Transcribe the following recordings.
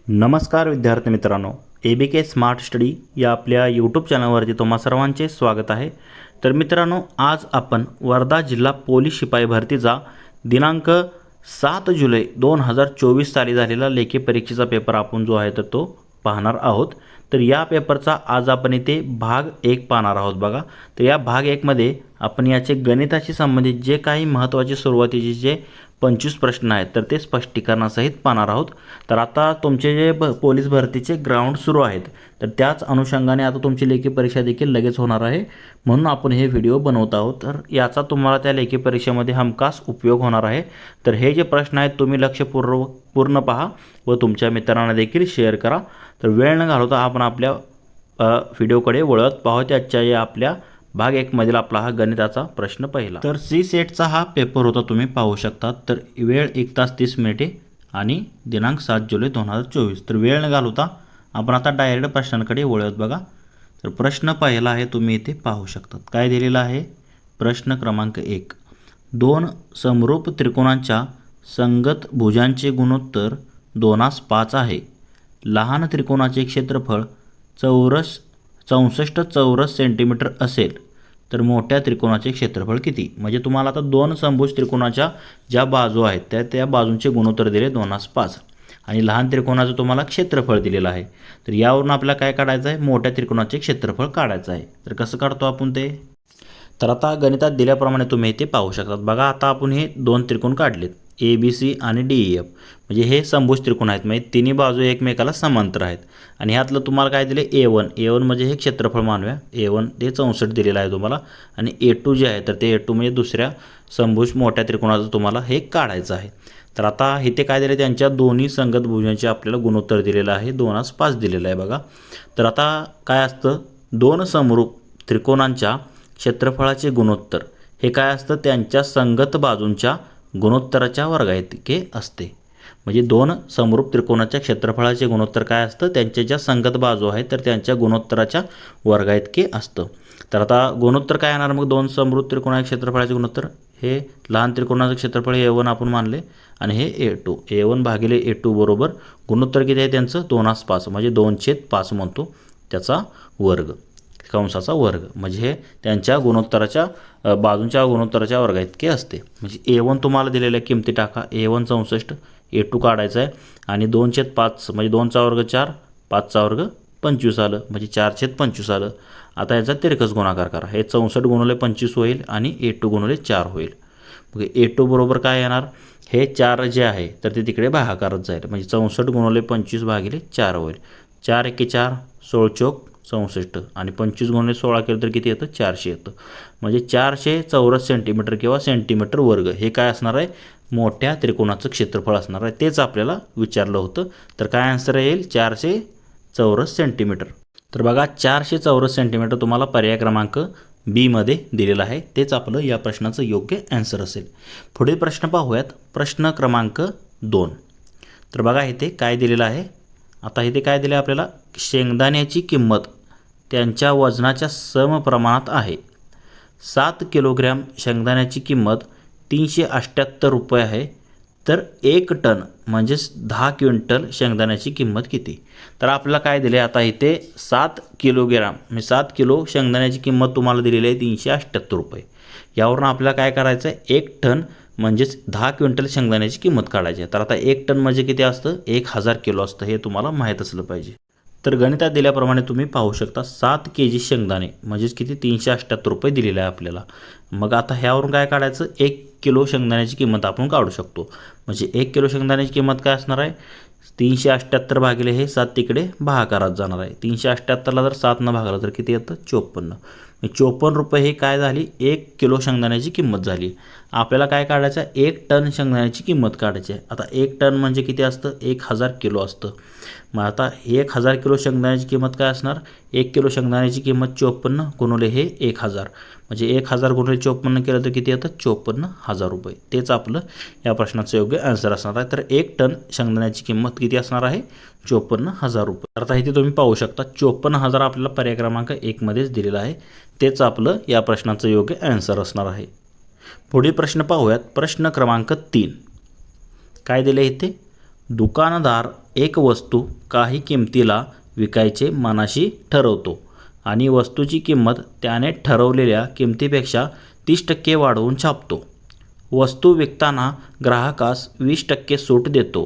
नमस्कार विद्यार्थी मित्रांनो, ABK स्मार्ट स्टडी या आपल्या यूट्यूब चॅनलवरती तुम्हा सर्वांचे स्वागत आहे। तर मित्रांनो, आज आपण वर्धा जिल्हा पोलीस शिपाई भरतीचा दिनांक 7 जुलै 2024 साली झालेला लेखी परीक्षेचा पेपर आपण जो आहे तर तो पाहणार आहोत। तर या पेपरचा आज आपण इथे भाग 1 पाहणार आहोत बघा। तर या भाग 1 मध्ये आपण याचे गणिताशी संबंधित जे काही महत्त्वाचे सुरुवातीचे जे 25 प्रश्न आहेत तर ते स्पष्टीकरणासहित पाहणार आहोत। तर आता तुमचे जे पोलीस भरतीचे ग्राउंड सुरू आहेत तर त्याच अनुषंगाने आता तुमची लेखी परीक्षा देखील लगेच होणार आहे, म्हणून आपण हे व्हिडिओ बनवत आहोत। तर याचा तुम्हाला त्या लेखी परीक्षेमध्ये हमखास उपयोग होणार आहे। तर हे जे प्रश्न आहेत तुम्ही लक्षपूर्वक पूर्ण पहा व तुमच्या मित्रांना देखील शेअर करा। तर वेळ न घालवता आपण आपल्या व्हिडिओकडे वळत पाहूया। आजच्या या आपल्या भाग 1 मधील आपला हा गणिताचा प्रश्न पहिला। तर सी सेटचा हा पेपर होता, तुम्ही पाहू शकता। तर वेळ 1 तास 30 मिनिटे आणि दिनांक 7 जुलै 2024। तर वेळ न घालवता आपण आता डायरेक्ट प्रश्नांकडे वळूयात बघा। तर प्रश्न पहिला आहे, तुम्ही इथे पाहू शकता काय दिलेला आहे। प्रश्न क्रमांक 1, दोन समरूप त्रिकोणांच्या संगत भुजांचे गुणोत्तर 2:5 आहे। लहान त्रिकोणाचे क्षेत्रफळ 64 चौरस सेंटीमीटर असेल तर मोठ्या त्रिकोणाचे क्षेत्रफळ किती। म्हणजे तुम्हाला आता दोन समभुज त्रिकोणाच्या ज्या बाजू आहेत त्या बाजूंचे गुणोत्तर दिले 2:5 आणि लहान त्रिकोणाचं तुम्हाला क्षेत्रफळ दिलेलं आहे। तर यावरून आपल्याला काय काढायचं आहे, मोठ्या त्रिकोणाचे क्षेत्रफळ काढायचं आहे। तर कसं काढतो आपण ते, तर आता गणितात दिल्याप्रमाणे तुम्ही इथे पाहू शकतात बघा। आता आपण हे दोन त्रिकोण काढलेत ABC आणि DEF, म्हणजे हे समभुज त्रिकोण आहेत, म्हणजे तिन्ही बाजू एकमेकाला समांतर आहेत। आणि ह्यातलं तुम्हाला काय दिले A1 म्हणजे हे क्षेत्रफळ मानूया। A1 ते 64 दिलेलं आहे तुम्हाला, आणि A2 जे आहे तर ते A2 म्हणजे दुसऱ्या समभुज मोठ्या त्रिकोणाचं तुम्हाला हे काढायचं आहे। तर आता इथे काय दिले, त्यांच्या दोन्ही संगत भुजांचे आपल्याला गुणोत्तर दिलेलं आहे 2:5 दिलेलं आहे बघा। तर आता काय असतं, दोन समरूप त्रिकोणांच्या क्षेत्रफळाचे गुणोत्तर हे काय असतं, त्यांच्या संगत बाजूंच्या गुणोत्तराच्या वर्गाइतके असते। म्हणजे दोन समरूप त्रिकोणाच्या क्षेत्रफळाचे गुणोत्तर काय असतं, त्यांच्या ज्या संगत बाजू आहेत तर त्यांच्या गुणोत्तराच्या वर्गाइतके असतं। तर आता गुणोत्तर काय येणार, मग दोन समरूप त्रिकोणाच्या क्षेत्रफळाचे गुणोत्तर हे लहान त्रिकोणाचं क्षेत्रफळ A1 आपण मानले आणि हे A1 भागिले A2 बरोबर गुणोत्तर किती आहे त्यांचं 2:5, म्हणजे 2/5 म्हणतो त्याचा वर्ग, कंसाचा वर्ग, म्हणजे हे त्यांच्या गुणोत्तराच्या बाजूंच्या गुणोत्तराच्या वर्गाइतके असते। म्हणजे A1 तुम्हाला दिलेल्या किमती टाका, A1 64, A2 काढायचा आहे आणि 2/5 म्हणजे 2चा वर्ग 4, 5चा वर्ग 25 आलं, म्हणजे 4/25 आलं। आता याचा तिरकस गुणाकार करा, हे 64 गुणिले 25 होईल आणि A2 गुणिले 4 होईल। मग A2 बरोबर काय येणार, हे 4 जे आहे तर ते तिकडे भागाकारत जाईल, म्हणजे 64 गुणिले 25 भागिले 4 होईल। 4 × 4 16 चौक 64 आणि 25 गुणिले 16 केलं तर किती येतं, 400 येतं। म्हणजे 400 चौरस सेंटीमीटर किंवा सेंटीमीटर वर्ग हे काय असणार आहे, मोठ्या त्रिकोणाचं क्षेत्रफळ असणार आहे। तेच आपल्याला विचारलं होतं। तर काय आन्सर येईल, 400 चौरस सेंटीमीटर। तर बघा 400 चौरस सेंटीमीटर तुम्हाला पर्याय क्रमांक B मध्ये दिलेलं आहे, तेच आपलं या प्रश्नाचं योग्य आन्सर असेल। पुढील प्रश्न पाहूयात, प्रश्न क्रमांक 2। तर बघा इथे काय दिलेलं आहे, आता इथे काय दिलं आपल्याला, शेंगदाण्याची किंमत त्यांच्या वजनाच्या समप्रमाणात आहे। 7 किलोग्रॅम शेंगदाण्याची किंमत 378 रुपये आहे, तर 1 टन म्हणजेच 10 क्विंटल शेंगदाण्याची किंमत किती। तर आपल्याला काय दिले, आता इथे 7 किलोग्रॅम म्हणजे 7 किलो शेंगदाण्याची किंमत तुम्हाला दिलेली आहे 378 रुपये। यावरून आपल्याला काय करायचं आहे, 1 टन म्हणजेच 10 क्विंटल शेंगदाण्याची किंमत काढायची आहे। तर आता 1 टन म्हणजे किती असतं, 1000 किलो असतं, हे तुम्हाला माहीत असलं पाहिजे। तर गणितात दिल्याप्रमाणे तुम्ही पाहू शकता 7 kg शेंगदाणे म्हणजेच किती 378 रुपये दिलेले आहे आपल्याला। मग आता ह्यावरून काय काढायचं, 1 किलो शेंगदाण्याची किंमत आपण काढू शकतो। म्हणजे 1 किलो शेंगदाण्याची किंमत काय असणार आहे, 378 भागिले हे 7 तिकडे भागाकारात जाणार आहे। 378ला जर 7 न भागलं तर किती येतं, 54। 54 रुपये हे काय झाली, 1 किलो शेंगदाण्याची किंमत झाली। आपल्याला काय काढायचं आहे, 1 टन शेंगदाण्याची किंमत काढायची आहे। आता 1 टन म्हणजे किती असतं, 1000 किलो असतं। मग आता 1000 किलो शेंगदाण्याची किंमत काय असणार, 1 किलो शेंगदाण्याची किंमत 54 गुणिले हे 1000, म्हणजे 1000 गुणिले 54 केलं तर किती येतं, 54,000 रुपये। तेच आपलं या प्रश्नाचं योग्य आन्सर असणार आहे। तर 1 टन शेंगदाण्याची किंमत किती असणार आहे, 54,000 रुपये। तर आता इथे तुम्ही पाहू शकता 54,000 आपल्याला पर्याय क्रमांक 1 मध्येच दिलेलं आहे, तेच आपलं या प्रश्नाचं योग्य आन्सर असणार आहे। पुढील प्रश्न पाहूयात, प्रश्न क्रमांक 3। काय दिले इथे, दुकानदार एक वस्तू काही किमतीला विकायचे मनाशी ठरवतो आणि वस्तूची किंमत त्याने ठरवलेल्या किमतीपेक्षा 30% वाढवून छापतो. वस्तू विकताना ग्राहकास 20% सूट देतो.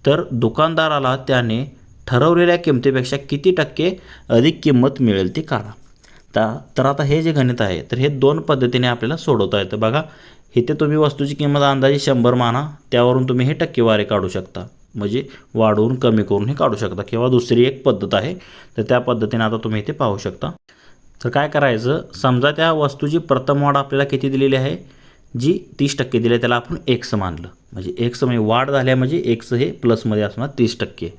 तर दुकानदाराला त्याने ठरवलेल्या किमतीपेक्षा किती टक्के अधिक किंमत मिळेल ती काढा. तर आता हे जे गणित आहे तर हे 2 पद्धतीने आपल्याला सोडवता येतं. बघा, इथे तुम्ही वस्तूची किंमत अंदाजे 100 माना, त्यावरून तुम्ही हे टक्केवारी काढू शकता, म्हणजे वाढवून कमी करून हे काढू शकता. किंवा दुसरी एक पद्धत आहे, तर त्या पद्धतीने आता तुम्ही इथे पाहू शकता. तर काय करायचं, समजा त्या वस्तूची प्रथम वाढ आपल्याला किती दिलेली आहे, जी 30% दिली आहे, त्याला आपण एक्स मानलं. म्हणजे एक्स म्हणजे वाढ झाल्या म्हणजे एक्स हे प्लसमध्ये असणार 30%.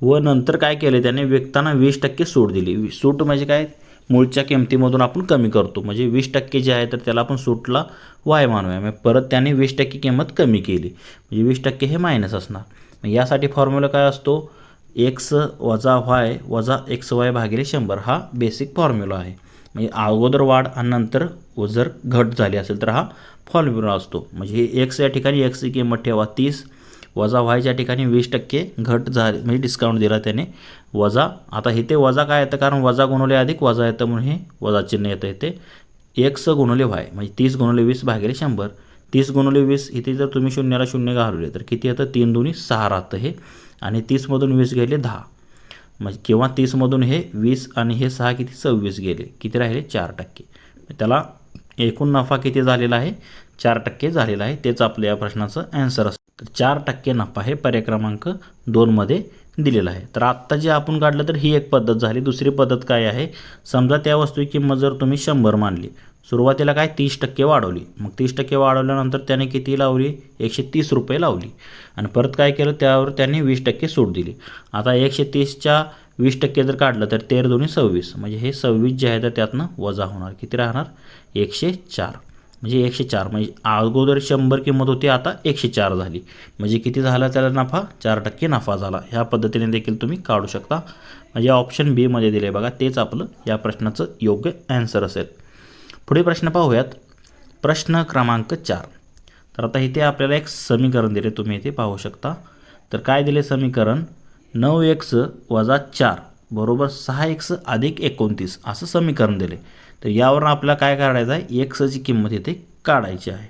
व नंतर काय केलं त्याने, विकताना 20% सूट दिली. सूट म्हणजे काय, मूळच्या किमतीमधून आपण कमी करतो, म्हणजे 20% जे आहे तर त्याला आपण सूटला वाय मानूया. मग परत त्याने 20% किंमत कमी केली, म्हणजे 20% हे मायनस असणार. मग यासाठी फॉर्म्युला काय असतो, एक्स वजा वाय वजा एक्स वाय भागिले 100 हा बेसिक फॉर्म्युला आहे. म्हणजे अगोदर वाढ आणि नंतर जर घट झाली असेल तर हा फॉर्म्युला असतो. म्हणजे एक्स या ठिकाणी एक्सची किंमत ठेवा 30, वजा व्हायच्या ठिकाणी 20% घट झाली, म्हणजे डिस्काउंट दिला त्याने वजा. आता इथे वजा काय येतं, कारण वजा गुणवले अधिक वजा येतं म्हणून हे वजा चिन्ह येतं. इथे एक्स गुणवले वाय म्हणजे 30 गुणवले 20 भागिले 100. 30 गुणवले 20, इथे जर तुम्ही शून्याला शून्य घालवले तर किती येतं, 3 दुनी 6 राहतं हे. आणि 30मधून 20 गेले 10, म्हणजे किंवा 30मधून हे 20 आणि हे 6 किती 26 गेले, किती राहिले 4%. त्याला एकूण नफा किती झालेला आहे, 4% झालेला आहे. तेच आपल्या या प्रश्नाचं ॲन्सर असतं. तर 4% नफा हे पर्याय क्रमांक 2 मध्ये दिलेला आहे. तर आत्ता जे आपण काढलं तर ही एक पद्धत झाली. दुसरी पद्धत काय आहे, समजा त्या वस्तूची किंमत जर तुम्ही 100 मानली, सुरुवातीला काय 30% वाढवली, मग 30% वाढवल्यानंतर त्याने किती लावली, 130 रुपये लावली. आणि परत काय केलं, त्यावर त्याने 20% सूट दिली. आता 130च्या 20% जर काढलं तर 13 दुनी 26, म्हणजे हे 26 जे आहे तर त्यातनं वजा होणार, किती राहणार 104. म्हणजे 104 म्हणजे अगोदर 100 किंमत होती, आता 104 झाली, म्हणजे किती झाला त्याला नफा, 4% नफा झाला. ह्या पद्धतीने देखील तुम्ही काढू शकता. म्हणजे ऑप्शन बी मध्ये दिले बघा, तेच आपलं या प्रश्नाचं योग्य ॲन्सर असेल. पुढे प्रश्न पाहूयात, प्रश्न क्रमांक 4. तर आता इथे आपल्याला एक समीकरण दिले, तुम्ही इथे पाहू शकता. तर काय दिले समीकरण, 9x वजा 4 बरोबर 6x अधिक 29 असं समीकरण दिले. तर यावरून आपल्याला काय काढायचं आहे, एक्सची किंमत इथे काढायची आहे.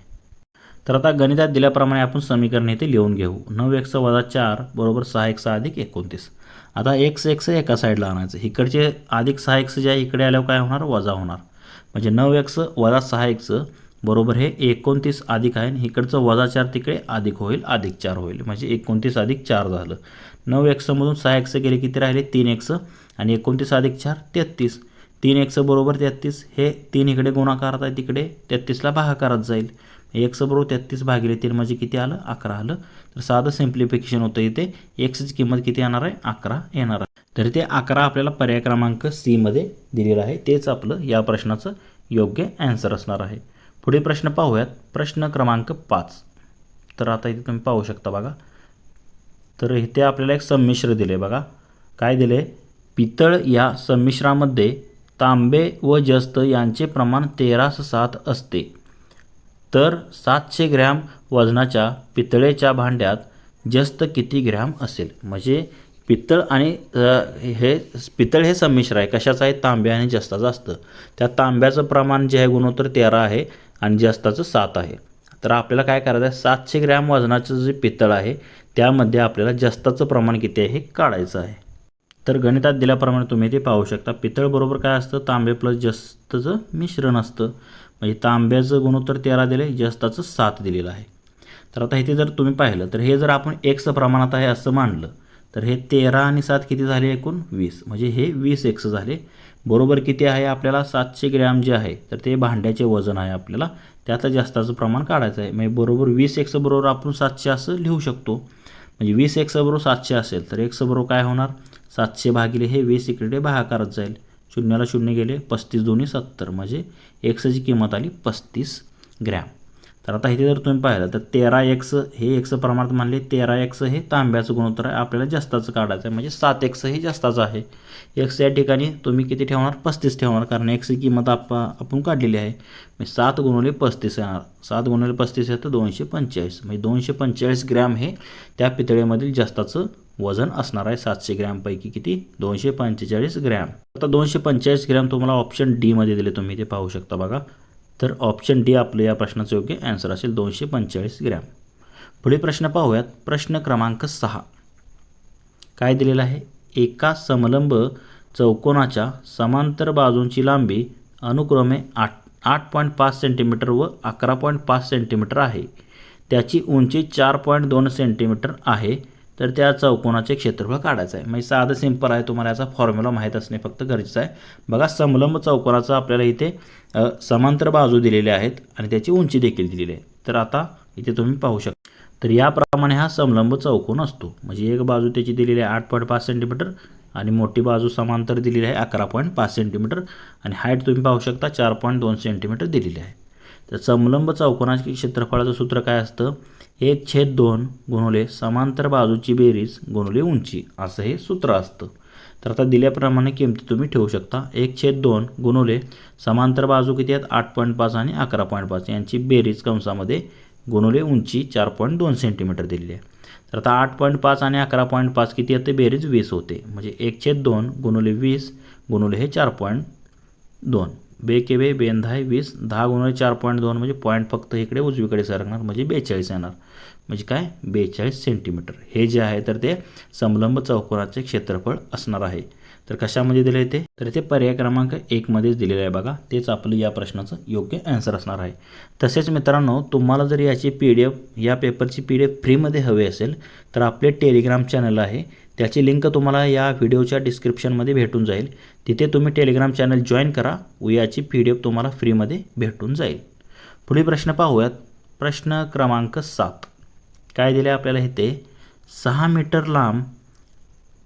तर आता गणितात दिल्याप्रमाणे आपण समीकरण इथे लिहून घेऊ. 9x वजा 4 बरोबर 6x अधिक 29. आता x एका साईडला आणायचं, इकडचे अधिक 6x जे आहे इकडे आल्यावर काय होणार, वजा होणार. म्हणजे 9x वजा 6x बरोबर हे 29 अधिक आहे, आणि इकडचं वजा 4 तिकडे अधिक होईल, अधिक 4 होईल, म्हणजे 29 अधिक 4 झालं. 9x मधून 6x गेले, किती राहिले 3x, आणि 29 अधिक 4 33. 3x बरोबर 33, हे 3 इकडे गुणाकारात आहे, तिकडे 33ला भागाकारात जाईल. x बरोबर 33 भागिले 3 म्हणजे किती आलं, 11 आलं. तर साधं सिम्प्लिफिकेशन होतं, इथे एक्सची किंमत किती येणार आहे, 11 येणार आहे. तर ते 11 आपल्याला पर्याय क्रमांक सी मध्ये दिलेलं आहे. तेच आपलं या प्रश्नाचं योग्य ॲन्सर असणार आहे. पुढे प्रश्न पाहूयात, प्रश्न क्रमांक 5. तर आता इथे तुम्ही पाहू शकता बघा. तर इथे आपल्याला एक संमिश्र दिले बघा. काय दिले, पितळ या संमिश्रामध्ये तांबे व जस्त यांचे प्रमाण 13:7 असते. तर 700 ग्रॅम वजनाच्या पितळेच्या भांड्यात जस्त किती ग्रॅम असेल. म्हणजे पितळ आणि पितळ हे संमिश्र आहे, कशाचं आहे, तांब्या आणि जस्ताचं असतं. त्या तांब्याचं प्रमाण जे आहे गुणोत्तर 13 आहे आणि जस्ताचं 7 आहे. तर आपल्याला काय करायचं आहे, 700 ग्रॅम वजनाचं जे पितळ आहे त्यामध्ये आपल्याला जस्ताचं प्रमाण किती आहे हे काढायचं आहे. तर गणितात दिल्याप्रमाणे तुम्ही ते पाहू शकता. पितळ बरोबर काय असतं, तांबे प्लस जस्ताचं मिश्रण असतं. म्हणजे तांब्याचं गुणोत्तर 13 दिले, जस्ताचं 7 दिलेलं आहे. तर आता इथे जर तुम्ही पाहिलं तर हे जर आपण x प्रमाणात आहे असं मानलं तर हे 13 आणि 7 किती झाले, एकूण 20, म्हणजे हे 20x झाले. बरोबर किती आहे आपल्याला, 700 ग्रॅम जे आहे तर ते भांड्याचे वजन आहे, आपल्याला त्याचं जास्ताचं प्रमाण काढायचं आहे. म्हणजे बरोबर 20x बरोबर आपण 700 असं लिहू शकतो. म्हणजे 20x बरोबर 700 असेल तर x बरोबर काय होणार, 700 भागिले हे 20 इकडे भागाकारात जाईल, शून्याला शून्य गेले, 35 दुनी 70, म्हणजे एक्सची किंमत आली 35 ग्रॅम. तर आता इथे जर तुम्ही पाहिलं तर 13x हे x प्रमाणात मानले, 13x हे तांब्याचं गुणोत्तर आहे, आपल्याला जास्ताचं काढायचं आहे, म्हणजे 7x हे जास्ताचं आहे. x या ठिकाणी तुम्ही किती ठेवणार? 35 ठेवणार, कारण x ही किंमत आपण काढलेली आहे. म्हणजे 7 × 35 येणार. 7 × 35 आहे तर 245, म्हणजे 245 ग्रॅम हे त्या पितळेमधील जास्ताचं वजन असणार आहे. 700 ग्रॅमपैकी किती? 245 ग्रॅम. आता 245 ग्रॅम तुम्हाला ऑप्शन डी मध्ये दिले, तुम्ही ते पाहू शकता बघा. तर ऑप्शन डी आपलं या प्रश्नाचं योग्य आन्सर असेल, 245 ग्रॅम. पुढील प्रश्न पाहूयात. प्रश्न क्रमांक 6 काय दिलेला आहे? एका समलंब चौकोनाच्या समांतर बाजूंची लांबी अनुक्रमे 8.5 सेंटीमीटर व 11.5 सेंटीमीटर आहे. त्याची उंची 4.2 सेंटीमीटर आहे. तर त्या चौकोनाचे क्षेत्रफळ काढायचं आहे. म्हणजे साधं सिंपल आहे, तुम्हाला याचा फॉर्म्युला माहीत असणे फक्त गरजेचं आहे. बघा, समलंब चौकोनाचा आपल्याला इथे समांतर बाजू दिलेल्या आहेत आणि त्याची उंची देखील दिलेली आहे. तर आता इथे तुम्ही पाहू शकता. तर याप्रमाणे हा समलंब चौकोन असतो. म्हणजे एक बाजू त्याची दिलेली आहे 8.5 सेंटीमीटर आणि मोठी बाजू समांतर दिलेली आहे 11.5 सेंटीमीटर आणि हाईट तुम्ही पाहू शकता 4.2 सेंटीमीटर दिलेली आहे. तर समलंब चौकोनाचे क्षेत्रफळाचं सूत्र काय असतं? 1/2 गुणिले समांतर बाजूची बेरीज गुणिले उंची, असं हे सूत्र असतं. तर आता दिल्याप्रमाणे किमती तुम्ही ठेवू शकता. 1/2 गुणिले समांतर बाजू किती आहेत? 8.5 आणि 11.5 यांची बेरीज कंसामध्ये गुणिले उंची 4.2 सेंटीमीटर दिलेली आहे. तर आता 8.5 आणि 11.5 किती येते? बेरीज 20 होते. म्हणजे 1/2 गुणिले 20 गुणिले हे 4.2, बे के बे 20, 10 गुणिले 4.2 म्हणजे पॉईंट फक्त इकडे उजवीकडे सरकणार, म्हणजे 42 येणार. म्हणजे काय? 42 सेंटीमीटर हे जे आहे तर ते समलंब चौकोनाचे क्षेत्रफळ असणार आहे. तर कशामध्ये दिले ते? तर ते पर्याय क्रमांक 1 मध्येच दिलेलं आहे बघा. तेच आपलं या प्रश्नाचं योग्य आन्सर असणार आहे. तसेच मित्रांनो, तुम्हाला जर याची PDF या पेपरची PDF फ्रीमध्ये हवी असेल तर आपले टेलिग्राम चॅनल आहे, त्याची लिंक तुम्हाला या व्हिडिओच्या डिस्क्रिप्शनमध्ये भेटून जाईल. तिथे तुम्ही टेलिग्राम चॅनल जॉईन करा व याची PDF तुम्हाला फ्रीमध्ये भेटून जाईल. पुढील प्रश्न पाहूयात. प्रश्न क्रमांक 7 काय दिले आपल्याला इथे? 6 मीटर लांब,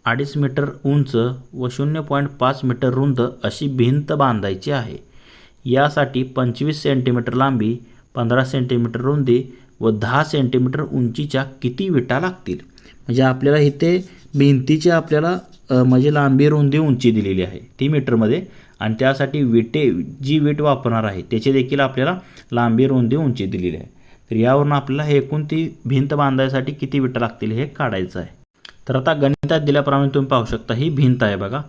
2.5 मीटर उंच व 0.5 मीटर रुंद अशी भिंत बांधायची आहे. यासाठी 25 सेंटीमीटर लांबी, 15 सेंटीमीटर रुंदी व 10 सेंटीमीटर उंचीच्या किती विटा लागतील? म्हणजे आपल्याला इथे भिंतीची आपल्याला म्हणजे लांबी, रुंदी, उंची दिलेली आहे ती मीटरमध्ये आणि त्यासाठी विटे जी वीट वापरणार आहे त्याची देखील आपल्याला लांबी, रुंदी, उंची दिलेली आहे. तर यावरून आपल्याला एकूण ती भिंत बांधायसाठी किती विटा लागतील हे काढायचं आहे. तर आता गणितात दिल्याप्रमाणे तुम्ही पाहू शकता, ही भिंत आहे बघा.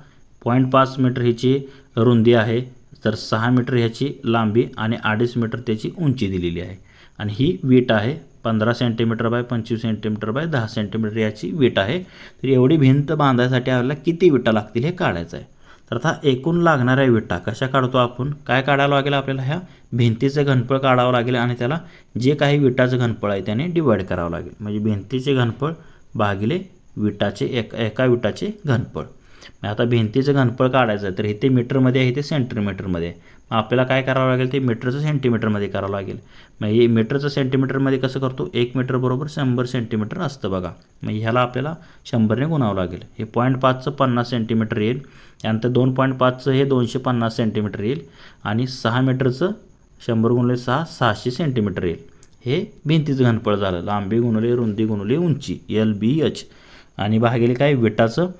0.5 मीटर ह्याची रुंदी आहे, तर 6 मीटर ह्याची लांबी आणि 2.5 मीटर त्याची उंची दिलेली आहे. आणि ही वीट आहे 15 centimetre bye 25 centimetre bye 10 centimetre याची वीट आहे. तर एवढी भिंत बांधायसाठी आपल्याला किती विटा लागतील हे काढायचं आहे. तर आता एकूण लागणाऱ्या विटा कशा काढतो आपण? काय काढावं लागेल आपल्याला? ह्या भिंतीचं घनफळ काढावं लागेल आणि त्याला जे काही विटाचं घनफळ आहे त्याने डिवाईड करावं लागेल. म्हणजे भिंतीचे घनफळ भागिले विटाचे एका विटाचे घनफळ. आता भिंतीचं घनफळ काढायचं तर इथे मीटरमध्ये आहे, इथे सेंटीमीटरमध्ये आहे. मग आपल्याला काय करावं लागेल? ते मीटरचं सेंटीमीटरमध्ये करावं लागेल. मग हे मीटरचं सेंटीमीटरमध्ये कसं करतो? 1 मीटर बरोबर 100 सेंटीमीटर असतं बघा. मग ह्याला आपल्याला 100ने गुणावं लागेल. हे 0.5चं 50 सेंटीमीटर येईल, त्यानंतर 2.5चं हे 250 सेंटीमीटर येईल आणि 6 मीटरचं 100 गुणिले 6 600 सेंटीमीटर येईल. हे भिंतीचं घनफळ झालं. लांबी गुणिले रुंदी गुणिले उंची LBH आणि भागिले काय? विटाचं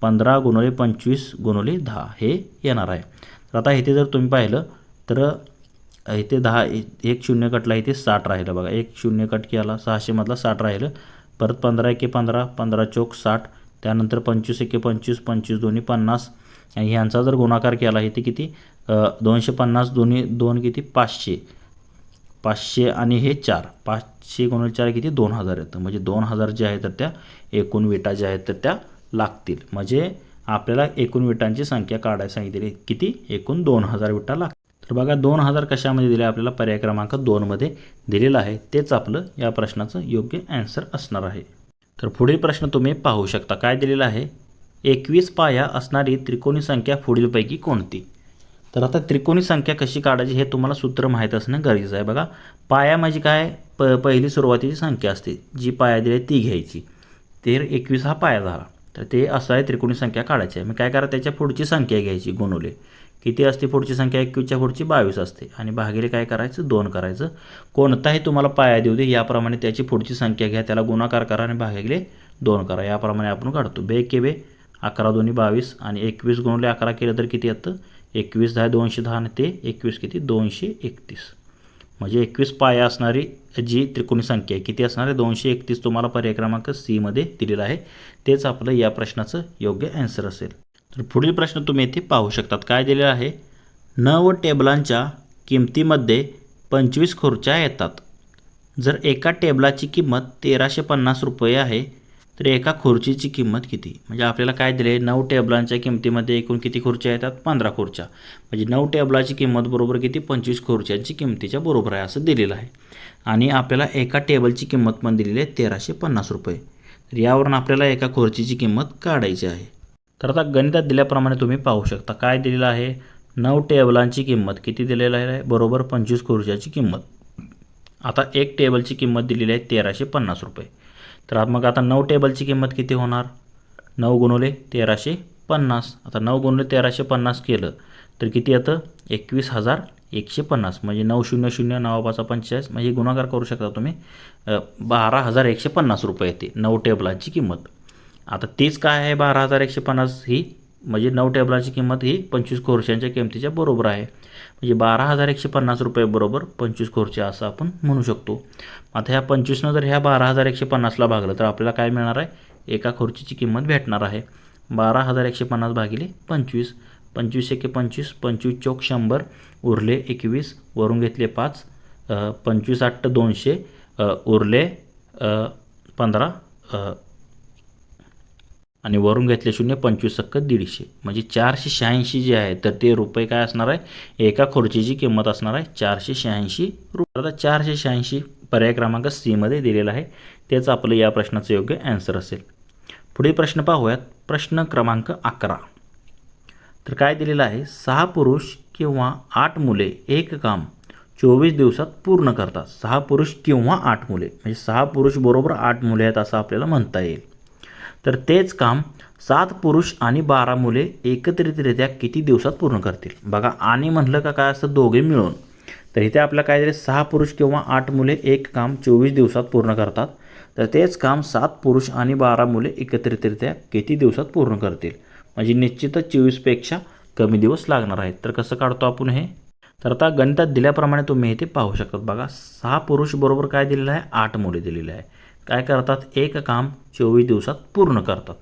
15 गुणिले 25 गुणिले 10 हे येणार आहे. तर आता इथे जर तुम्ही पाहिलं तर इथे 10 एक शून्य कटला, इथे 60 राहिलं बघा. एक शून्य कट केला, 600 मधला 60 राहिलं. परत 15 एके 15, 15 चौक 60, त्यानंतर 25 एके 25, 25 दोन्ही 50 आणि ह्यांचा जर गुणाकार केला इथे किती? 250 दोन्ही 2 किती? 500, 500 आणि हे 4, 500 गुणिले 4 किती? 2000 येतं. म्हणजे 2000 जे आहे तर त्या एकूण विटा ज्या आहेत तर त्या लागतील. म्हणजे आपल्याला एकूण विटांची संख्या काढायला सांगितली. किती? एकूण 2000 विटा लागतील. तर बघा 2000 कशामध्ये दिले आपल्याला? पर्याय क्रमांक 2 मध्ये दिलेलं आहे. तेच आपलं या प्रश्नाचं योग्य आन्सर असणार आहे. तर पुढील प्रश्न तुम्ही पाहू शकता. काय दिलेलं आहे? 21 पाया असणारी त्रिकोणी संख्या पुढीलपैकी कोणती? तर आता त्रिकोणी संख्या कशी काढायची हे तुम्हाला सूत्र माहीत असणं गरजेचं आहे. बघा, पाया म्हणजे काय? पहिली सुरुवातीची संख्या असते, जी पाया दिली ती घ्यायची. तर 21 हा पाया झाला. तर ते असं आहे त्रिकोणी संख्या काढायची आहे. मग काय करा? त्याच्या पुढची संख्या घ्यायची गुणुले किती असते पुढची संख्या 21च्या पुढची 22 असते आणि भागिले काय करायचं 2 करायचं. कोणताही तुम्हाला पाया देऊ दे याप्रमाणे त्याची पुढची संख्या घ्या, त्याला गुणाकार करा आणि भागिले 2 करा. याप्रमाणे आपण काढतो. बे के बे 11 दोन्ही 22 आणि 21 गुणिले 11 केलं तर किती येतं 21 10 210 आणि ते 21 किती 231. म्हणजे 21 पाया असणारी जी त्रिकोणी संख्या आहे किती असणार आहे 231 तुम्हाला पर्याय क्रमांक सी मध्ये दिलेला आहे. तेच आपलं या प्रश्नाचं योग्य आन्सर असेल. तर पुढील प्रश्न तुम्ही इथे पाहू शकतात. काय दिलेलं आहे 9 टेबलांच्या किमतीमध्ये 25 खुर्च्या येतात. जर एका टेबलाची किंमत 1350 रुपये आहे तर एका खुर्चीची किंमत किती. म्हणजे आपल्याला काय दिले 9 टेबलांच्या किमतीमध्ये एकूण किती खुर्च्या येतात 15 खुर्च्या. म्हणजे 9 टेबलाची किंमत बरोबर किती 25 खुर्च्यांची किमतीच्या बरोबर आहे असं दिलेलं आहे. आणि आपल्याला एका टेबलची किंमत पण दिलेली आहे 1350 रुपये. तर यावरून आपल्याला एका खुर्चीची किंमत काढायची आहे. तर आता गणितात दिल्याप्रमाणे तुम्ही पाहू शकता काय दिलेलं आहे 9 टेबलांची किंमत किती दिलेलं आहे बरोबर 25 खुर्च्याची किंमत. आता एक टेबलची किंमत दिलेली आहे 1350 रुपये. तर मग आता 9 टेबलची किंमत किती होणार 9 गुणिले 1350. आता 9 गुणिले 1350 केलं तर किती येतं 21,150. म्हणजे 900 9×5=45 म्हणजे गुणाकार करू शकता तुम्ही 12,150 रुपये येते 9 टेबलांची किंमत. आता तीच काय आहे 12,150 ही म्हणजे 9 टेबलांची किंमत ही 25 खुर्च्यांच्या किमतीच्या बरोबर आहे. म्हणजे 12,150 रुपये बरोबर 25 खुर्च्या असं आपण म्हणू शकतो. आता ह्या 25नं जर ह्या 12,150ला भागलं तर आपल्याला काय मिळणार आहे एका खुर्चीची किंमत भेटणार आहे 12,150 भागिले 25. 25 एके 25 25 चौक 100 उरले 21 वरून घेतले 5 25 8 200 उरले 15 आणि वरून घेतले 0 25 सक्क 150. म्हणजे 486 जे आहे तर ते रुपये काय असणार आहे एका खुर्चीची किंमत असणार आहे 486 रुपये. आता 486 पर्याय क्रमांक सी मध्ये दिलेला आहे. तेच आपलं या प्रश्नाचं योग्य आन्सर असेल. पुढील प्रश्न पाहूयात. प्रश्न क्रमांक 11. तर काय दिलेलं आहे 6 पुरुष किंवा 8 मुले एक काम 24 दिवसात पूर्ण करतात. 6 पुरुष किंवा 8 मुले म्हणजे 6 पुरुष बरोबर 8 मुले आहेत असं आपल्याला म्हणता येईल. तर तेच काम 7 पुरुष आणि 12 मुले एकत्रितरित्या किती दिवसात पूर्ण करतील. बघा आणि म्हणलं का काय असतं दोघे मिळून. तर इथे आपल्याला काय दिले 6 पुरुष किंवा 8 मुले एक काम 24 दिवसात पूर्ण करतात. तर तेच काम 7 पुरुष आणि 12 मुले एकत्रितरित्या किती दिवसात पूर्ण करतील. म्हणजे निश्चितच 24पेक्षा कमी दिवस लागणार आहेत. तर कसं काढतो आपण हे. तर आता गणितात दिल्याप्रमाणे तुम्ही इथे पाहू शकतात. बघा 6 पुरुष बरोबर काय दिलेलं आहे 8 मुले दिलेले आहे. काय करतात एक काम 24 दिवसात पूर्ण करतात.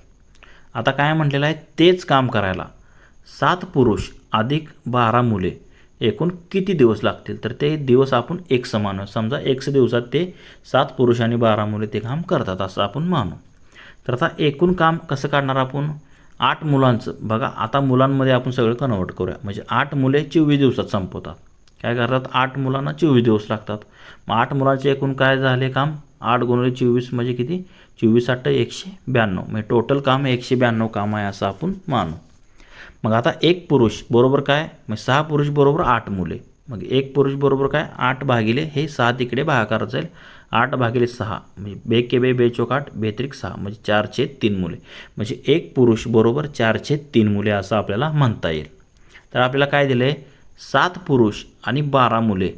आता काय म्हटलेलं आहे तेच काम करायला 7 पुरुष अधिक 12 मुले एकूण किती दिवस लागतील. तर ते दिवस आपण एक समान समजा 100 दिवसात ते 7 पुरुष आणि 12 मुले ते काम करतात असं आपण मानू. तर आता एकूण काम कसं काढणार आपण 8 मुलांचं. बघा आता मुलांमध्ये आपण सगळं कन्वर्ट करूया. म्हणजे 8 मुले 24 दिवसात संपवतात. काय करतात 8 मुलांना 24 दिवस लागतात. मग 8 मुलांचे एकूण काय झाले काम 8 गुणिले 24 म्हणजे किती 24 8 192. म्हणजे टोटल काम 192 काम आहे असं आपण मानू. मग आता एक पुरुष बरोबर काय मग 6 पुरुष बरोबर 8 मुले. मग एक पुरुष बरोबर काय 8 भागिले हे 6 तिकडे भागाकार जाईल 8 भागिले 6 म्हणजे बे के बे 2 चौक 8 बेत्रिक 6 म्हणजे 4/3 मुले. म्हणजे एक पुरुष बरोबर 4/3 मुले असं आपल्याला म्हणता येईल. तर आपल्याला काय दिलं आहे 7 पुरुष आणि 12 मुले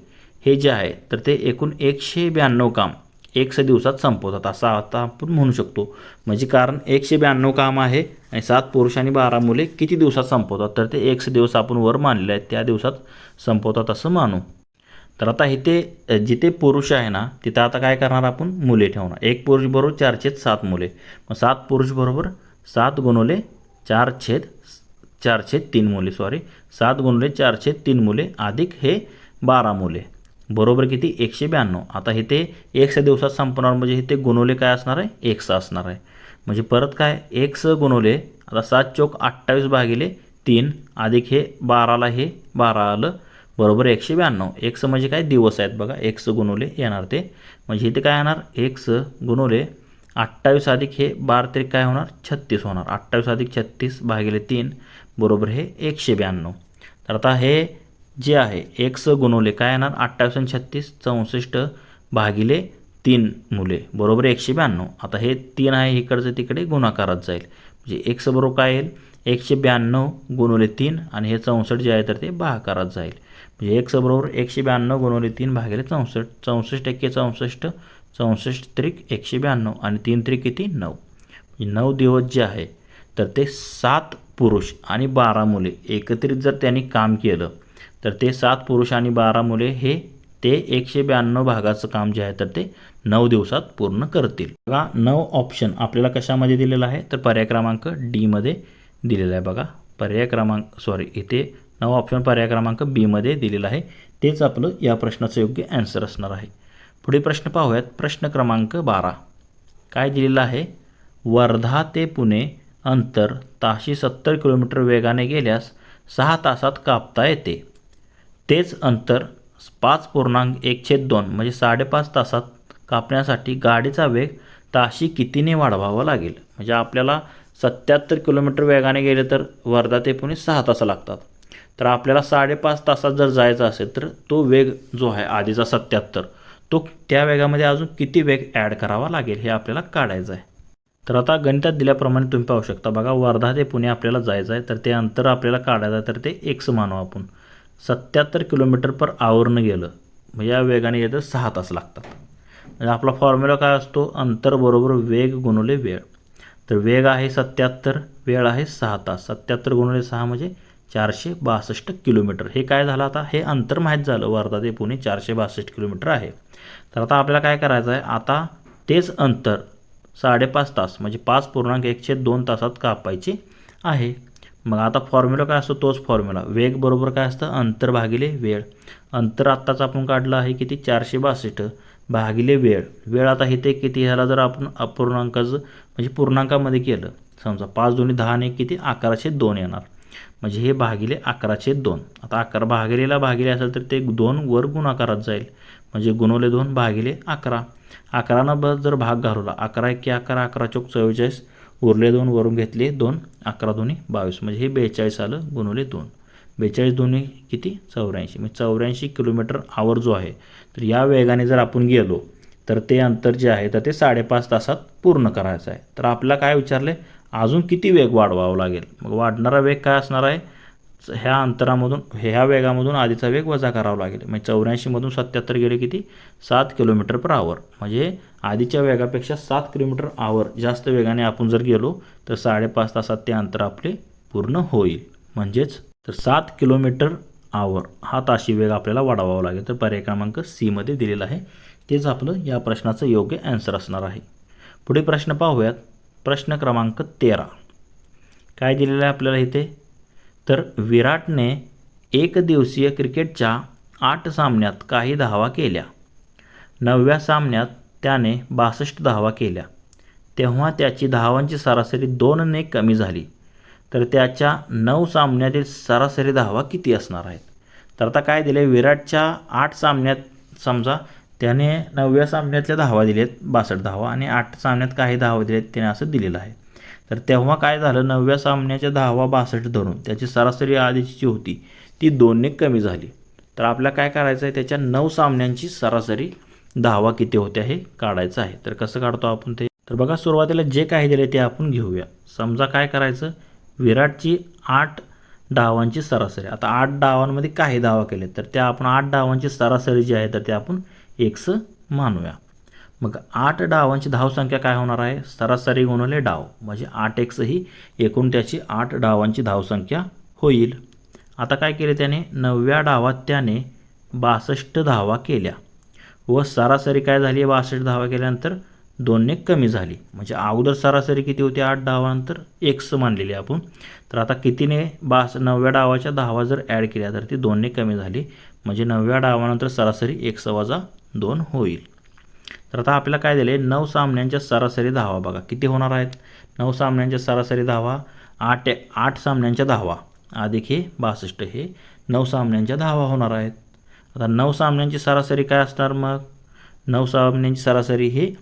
हे जे आहे तर ते एकूण 192 काम 100 दिवसात संपवतात असं आता आपण म्हणू शकतो. म्हणजे कारण 192 काम आहे आणि 7 पुरुष आणि 12 मुले किती दिवसात संपवतात तर ते 100 दिवस आपण वर मानले आहेत त्या दिवसात संपवतात असं मानू. तर आता इथे जिथे पुरुष आहे ना तिथं आता काय करणार आपण मुले ठेवणार. एक पुरुष बरोबर 4/7 मुले. मग 7 पुरुष बरोबर 7 गुणिले 4/3 मुले 7 गुणिले 4/3 मुले अधिक हे 12 मुले बरोबर किती 192. आता इथे 100 दिवसात संपणार म्हणजे इथे गुणवले काय असणार आहे 100 असणार आहे. म्हणजे परत काय 100 गुणवले आता 7 चौक 28 भागिले 3 अधिक हे 12ला हे 12 आलं बरोबर 192. 100 म्हणजे काय दिवस आहेत बघा 100 गुणवले येणार ते. म्हणजे इथे काय येणार 100 गुणवले 28 अधिक हे 12 तरी काय होणार 36 होणार. 28 अधिक 36 भागिले 3 बरोबर हे 192. तर आता हे जे आहे 100 गुणवले काय येणार 28 आणि 36 64 भागिले 3 मुले बरोबर 192. आता हे 3 आहे इकडचं तिकडे गुणाकारात जाईल. म्हणजे 100 बरोबर काय येईल 192 गुणिले 3 आणि हे 64 जे आहे तर ते भागाकारात जाईल. म्हणजे x बरोबर 192 गुणिले 3 भागिले 64. 64 एक्के 64, 64 त्रिक 192 आणि 3 त्रिक किती 9. म्हणजे 9 दिवस जे आहे तर ते 7 पुरुष आणि 12 मुले एकत्रित जर त्यांनी काम केलं तर ते 7 पुरुष आणि 12 मुले हे ते 192 भागाचं काम जे आहे तर ते 9 दिवसात पूर्ण करतील. बघा 9 ऑप्शन आपल्याला कशामध्ये दिलेला आहे तर पर्याय क्रमांक डी मध्ये दिलेला आहे. बघा पर्याय क्रमांक इथे 9 ऑप्शन पर्याय क्रमांक बी मध्ये दिलेला आहे. तेच आपलं या प्रश्नाचं योग्य आन्सर असणार आहे. पुढे प्रश्न पाहूयात. प्रश्न क्रमांक 12 काय दिलेलं आहे. वर्धा ते पुणे अंतर ताशी 70 किलोमीटर वेगाने गेल्यास 6 तासात कापता येते. तेच अंतर 5.1/2 म्हणजे 5.5 तासात कापण्यासाठी गाडीचा वेग ताशी कितीने वाढवावा लागेल. म्हणजे आपल्याला 77 किलोमीटर वेगाने गेले तर वर्धा ते पुणे 6 तास लागतात. तर आपल्याला 5.5 तासात जर जायचं असेल तर तो वेग जो आहे आधीचा 77 तो त्या वेगामध्ये अजून किती वेग ॲड करावा लागेल हे आपल्याला काढायचं आहे. तर आता गणितात दिल्याप्रमाणे तुम्ही पाहू शकता. बघा वर्धा ते पुणे आपल्याला जायचं आहे तर ते अंतर आपल्याला काढायचं आहे तर ते x मानू आपण. 77 किलोमीटर पर आवरनं गेलं म्हणजे या वेगाने गेलं तर 6 तास लागतात. म्हणजे आपला फॉर्म्युला काय असतो अंतर बरोबर वेग गुणिले वेळ. तर वेग आहे 77, वेळ आहे 6 तास. 77 गुणिले 6 म्हणजे 462 किलोमीटर. हे काय झालं आता हे अंतर माहीत झालं वर्धा ते पुणे 462 किलोमीटर आहे. तर आता आपल्याला काय करायचं आहे आता तेच अंतर 5.5 तास म्हणजे 5.1/2 तासात कापायचे आहे. मग आता फॉर्म्युला काय असतो तोच फॉर्म्युला. वेग बरोबर काय असतं अंतर भागिले वेळ. अंतर आत्ताच आपण काढलं आहे किती 462 भागिले वेळ. वेळ आता इथे किती ह्याला जर आपण अपूर्णांकाचं म्हणजे पूर्णांकामध्ये केलं समजा 5 दुनी 10 आणि किती 1102 येणार. म्हणजे हे भागिले 1102. आता 11 भागिलेला भागिले असेल तर ते 2 वर गुणाकारात जाईल. म्हणजे गुणवले 2 भागिले 11. 11 जर भाग घालवला 11 एक्के 11, 11 चौक 44, उरले 2 वरून घेतले 2, 11 दुनी 22 म्हणजे हे 42 आलं गुणवले 2. 42 दुनी किती 84. म्हणजे 84 किलोमीटर आवर जो आहे तर या वेगाने जर आपण गेलो तर ते अंतर जे आहे तर ते 5.5 तासात पूर्ण करायचं आहे. तर आपल्याला काय विचारले अजून किती वेग वाढवावा लागेल. मग वाढणारा वेग काय असणार आहे ह्या अंतरामधून ह्या वेगामधून आधीचा वेग वजा करावा लागेल. म्हणजे 84 मधून 77 गेले किती 7 किलोमीटर पर आवर. म्हणजे आधीच्या वेगापेक्षा 7 किलोमीटर आवर जास्त वेगाने आपण जर गेलो तर 5.5 तासात ते अंतर आपले पूर्ण होईल. म्हणजेच तर 7 किलोमीटर आवर हा ताशी वेग आपल्याला वाढवावा लागेल. तर पर्याय क्रमांक सी मध्ये दिलेला आहे. तेच आपलं या प्रश्नाचं योग्य आन्सर असणार आहे. पुढे प्रश्न पाहूयात. प्रश्न क्रमांक 13 काय दिलेलं आहे आपल्याला इथे तर विराटने एकदिवसीय क्रिकेटच्या 8 सामन्यात काही धावा केल्या. 9व्या सामन्यात त्याने 62 धावा केल्या. तेव्हा त्याची धावांची सरासरी 2 ने कमी झाली. तर त्याच्या 9 सामन्यातील सरासरी धावा किती असणार आहेत. तर आता काय दिले विराटच्या 8 सामन्यात समजा त्याने 9व्या सामन्यातल्या धावा दिलेत 62 धावा आणि 8 सामन्यात काही धावा दिलेत त्याने असं दिलेलं आहे. तर तेव्हा काय झालं 9व्या सामन्याच्या धावा 62 धरून त्याची सरासरी आधीची जी होती ती 2 ने कमी झाली. तर आपल्याला काय करायचं आहे त्याच्या 9 सामन्यांची सरासरी धावा किती होत्या हे काढायचं आहे. तर कसं काढतो आपण ते तर बघा सुरुवातीला जे काही दिले ते आपण घेऊया. समजा काय करायचं विराटची 8 डावांची सरासरी. आता 8 डावांमध्ये काही धावा केले तर त्या आपण 8 डावांची सरासरी जी आहे तर ते आपण x मानूया. मग 8 डावांची धावसंख्या काय होणार आहे सरासरी गुणिले डाव म्हणजे 8x ही एकूण त्याची 8 डावांची धावसंख्या होईल. आता काय केले त्याने 9व्या डावात त्याने 62 धावा केल्या व सरासरी काय झाली 62 धावा केल्यानंतर 2 ने कमी झाली. म्हणजे अगोदर सरासरी किती होती 8 डावानंतर x मानलेली आपण. तर आता कितीने 9व्या डावाच्या धावा जर ॲड केल्या तर ती 2 ने कमी झाली. म्हणजे 9व्या डावानंतर सरासरी x - 2 होईल. तर आता आपल्याला काय दिले 9 सामन्यांच्या सरासरी धावा बघा किती होणार आहेत. 9 सामन्यांच्या सरासरी धावा 8 सामन्यांच्या धावा अधिक हे 62 हे 9 सामन्यांच्या धावा होणार आहेत. आता 9 सामन्यांची सरासरी काय असणार मग 9 सामन्यांची सरासरी हे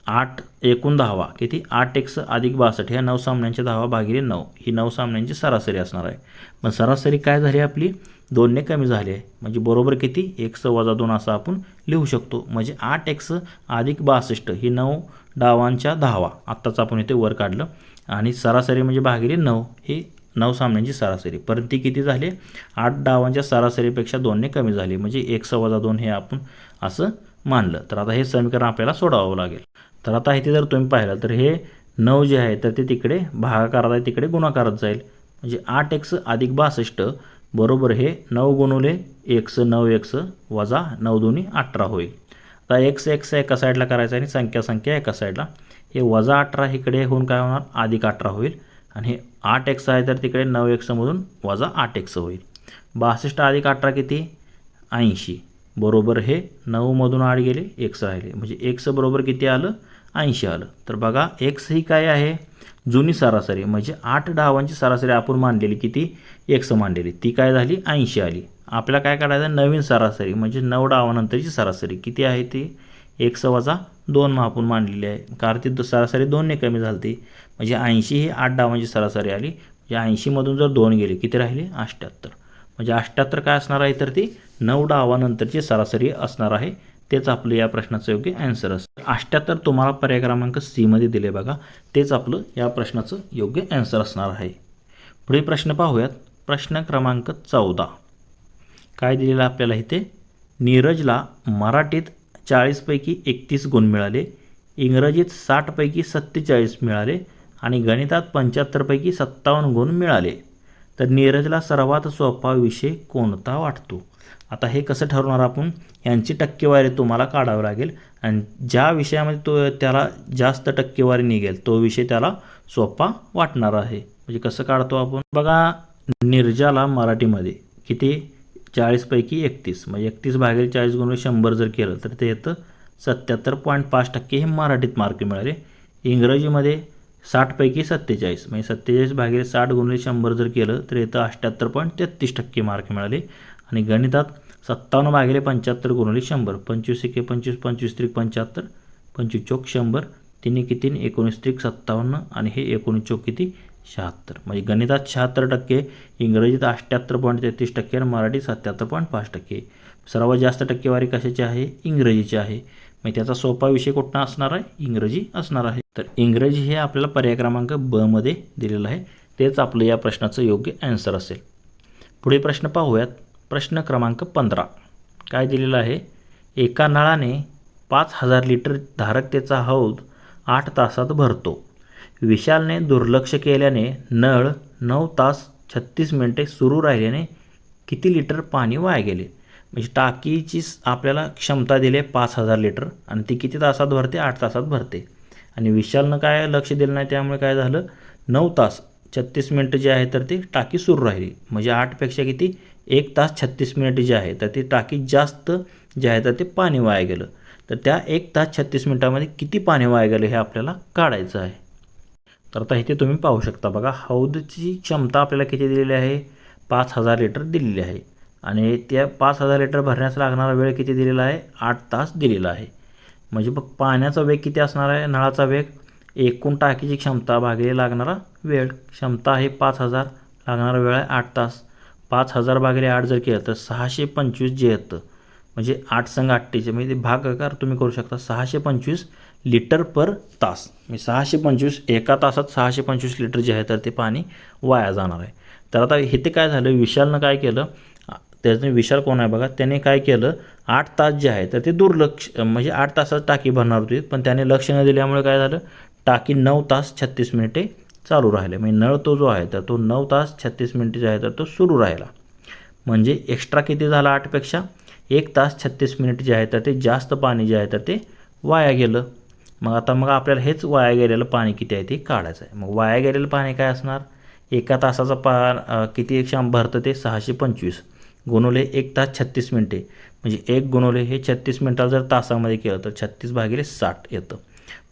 8 एकूण धावा किती 8x अधिक 62 ह्या 9 सामन्यांच्या धावा भागिले 9 ही 9 सामन्यांची सरासरी असणार आहे. मग सरासरी काय झाली आपली 2 ने कमी झाली आहे. म्हणजे बरोबर किती x - 2 असं आपण लिहू शकतो. म्हणजे 8x अधिक 62 ही 9 डावांच्या धावा आत्ताच आपण इथे वर काढलं आणि सरासरी म्हणजे भागिले 9 हे 9 सामन्यांची सरासरी, परंतु ती किती झाली 8 डावांच्या सरासरीपेक्षा 2ने कमी झाली, म्हणजे 1 - 2 हे आपण असं मानलं. तर आता हे समीकरण आपल्याला सोडवावं लागेल. तर आता इथे जर तुम्ही पाहिलं तर हे 9 जे आहे तर ते तिकडे भागाकारात आहे, तिकडे गुणाकारात जाईल, म्हणजे 8x अधिक 62 बरोबर हे 9 गुणुले x 9x वजा 9 दूनी 18 होईल. आता x एका साईडला करायचं आणि संख्या एका साईडला, हे वजा 18 इकडे होऊन काय होणार अधिक 18 होईल, आणि हे 8x आहे तर तिकडे 9x मधून वजा 8x होईल. 62 अधिक 18 किती 80 बरोबर हे 9 मधून 8 गेले x राहिले, म्हणजे x बरोबर किती आलं 80 आलं. तर बघा x ही काय आहे जुनी सरासरी, म्हणजे 8 डावांची सरासरी आपण मांडलेली किती x मांडलेली ती काय झाली 80 आली. आपल्याला काय काढायचं नवीन सरासरी, म्हणजे 9 डावानंतरची सरासरी किती आहे ती x - 2 आपण मांडलेली आहे, कारण ती सरासरी 2ने कमी झाली, म्हणजे 80 ही 8 डावांची सरासरी आली. म्हणजे 80 मधून जर 2 गेले किती राहिले 78, म्हणजे 78 काय असणार आहे तर ती 9 डावानंतरची सरासरी असणार आहे. तेच आपलं या प्रश्नाचं योग्य आन्सर असतं. 78 तुम्हाला पर्याय क्रमांक सी मध्ये दिले बघा, तेच आपलं या प्रश्नाचं योग्य आन्सर असणार आहे. पुढे प्रश्न पाहूयात. प्रश्न क्रमांक 14 काय दिलेलं आपल्याला इथे, नीरजला मराठीत 40 पैकी 31 गुण मिळाले, इंग्रजीत 60 पैकी 47 मिळाले आणि गणितात 75 पैकी 57 गुण मिळाले. तर नीरजला सर्वात सोपा विषय कोणता वाटतो. आता हे कसं ठरवणार आपण, यांची टक्केवारी तुम्हाला काढावी लागेल, आणि ज्या विषयामध्ये त्याला जास्त टक्केवारी निघेल तो विषय त्याला सोपा वाटणार आहे. म्हणजे कसं काढतो आपण बघा, नीरजाला मराठीमध्ये किती 40 पैकी 31, म्हणजे 31 भागिले 40 गुणिले 100 जर केलं तर ते येतं 77.5% हे मराठीत मार्क मिळाले. इंग्रजीमध्ये 60 पैकी 47, म्हणजे 47 भागिले 60 गुणिले 100 जर केलं तर येतं 78.33% मार्क मिळाले. आणि गणितात 57 भागिले 75 गुणिले 100, 25 एके 25, 25 त्रिक 75, 25 चौक 100, 3 एके 3, 19 त्रिक 57 आणि हे 19 चौक किती 76, म्हणजे गणितात 76%, इंग्रजीत 78.33% आणि मराठीत 77.5%. सर्वात जास्त टक्केवारी कशाची आहे इंग्रजीची आहे, मग त्याचा सोपा विषय कुठला असणार आहे इंग्रजी असणार आहे. तर इंग्रजी हे आपल्याला पर्याय क्रमांक ब मध्ये दिलेलं आहे, तेच आपलं या प्रश्नाचं योग्य आन्सर असेल. पुढे प्रश्न पाहूयात. प्रश्न क्रमांक 15 काय दिलेलं आहे, एका नळाने 5000 लिटर धारकतेचा हौद 8 तासात भरतो. विशालने दुर्लक्ष केल्याने नळ 9 तास 36 मिनिटे सुरू राहिल्याने किती लिटर पाणी वाया गेले. म्हणजे टाकीची आपल्याला क्षमता दिली आहे 5000 लिटर आणि ती किती तासात भरते 8 तासात भरते, आणि विशालनं काय लक्ष दिलं नाही, त्यामुळे काय झालं 9 तास 36 मिनिटं जे आहे तर ती टाकी सुरू राहिली, म्हणजे 8पेक्षा किती 1 तास 36 मिनिटं जे आहे तर ती टाकी जास्त जे आहे तर ते पाणी वाया गेलं. तर त्या 1 तास 36 मिनिटामध्ये किती पाणी वाया गेलं हे आपल्याला काढायचं आहे. तर आता इथे तुम्ही पाहू शकता बघा, हौदची क्षमता आपल्याला किती दिलेली आहे 5000 लिटर दिलेली आहे, आणि त्या 5000 लिटर भरण्यास लागणारा वेळ किती दिलेला आहे 8 तास दिलेला आहे. म्हणजे बघ पाण्याचा वेग किती असणार आहे, नळाचा वेग एकूण टाकीची क्षमता भागिले लागणारा वेळ, क्षमता आहे 5000, लागणारा वेळ आहे 8 तास. 5000 भागिले 8 जर केलं तर 625 जे येतं, म्हणजे 8 संग 48 म्हणजे भागाकार तुम्ही करू शकता 625 लिटर पर तास, म्हणजे 625 एका तासात 625 लिटर जे आहे तर ते पाणी वाया जाणार आहे. तर आता इथे काय झालं, विशालनं काय केलं, त्याने विशाल कोण आहे बघा, त्याने काय केलं 8 तास जे आहे तर ते दुर्लक्ष, म्हणजे 8 तासात टाकी भरणार होती, पण त्याने लक्ष न दिल्यामुळे काय झालं टाकी 9 तास 36 मिनिटे चालू राहिले, म्हणजे नळ तो जो आहे तर तो 9 तास 36 मिनिटे जे आहे तर तो सुरू राहिला, म्हणजे एक्स्ट्रा किती झाला 8पेक्षा 1 तास 36 मिनिट जे आहे तर ते जास्त पाणी जे आहे तर ते वाया गेलं. मग आपल्याला हेच वाया गेलेलं पाणी किती आहे ते काढायचं आहे. मग वाया गेलेलं पाणी काय असणार, एका तासाचा किती भरतं ते 625 गुणुले 1 तास 36 मिनिटे, म्हणजे 1 गुणुले हे 36 मिनिटाला जर तासामध्ये केलं तर 36 भागिले 60 येतं.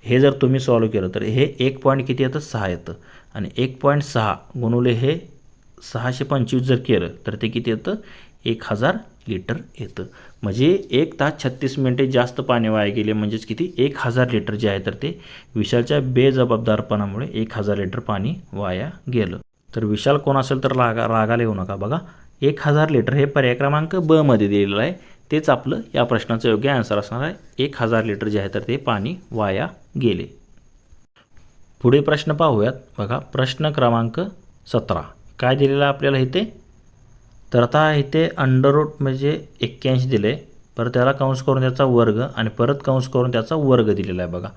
हे जर तुम्ही सॉल्व केलं तर हे 1 पॉईंट किती येतं 6 येतं, आणि 1.6 गुणुले हे 625 जर केलं तर ते किती येतं 1000 लिटर येतं. म्हणजे 1 तास 36 मिनिटे जास्त पाणी वाया गेले, म्हणजेच किती 1000 लिटर जे आहे तर ते विशालच्या बेजबाबदारपणामुळे 1000 लिटर पाणी वाया गेलं. तर विशाल कोण असेल तर रागाला येऊ नका बघा, 1000 लिटर हे पर्याय क्रमांक ब मध्ये दिलेलं आहे, तेच आपलं या प्रश्नाचं योग्य आन्सर असणार आहे. 1000 लिटर जे आहे तर ते पाणी वाया गेले. पुढे प्रश्न पाहूयात बघा. प्रश्न क्रमांक 17 काय दिलेलं आहे आपल्याला इथे, तर आता इथे अंडर रूट म्हणजे 81 दिले, परत त्याला कंस करून त्याचा वर्ग आणि परत कंस करून त्याचा वर्ग दिलेला आहे बघा.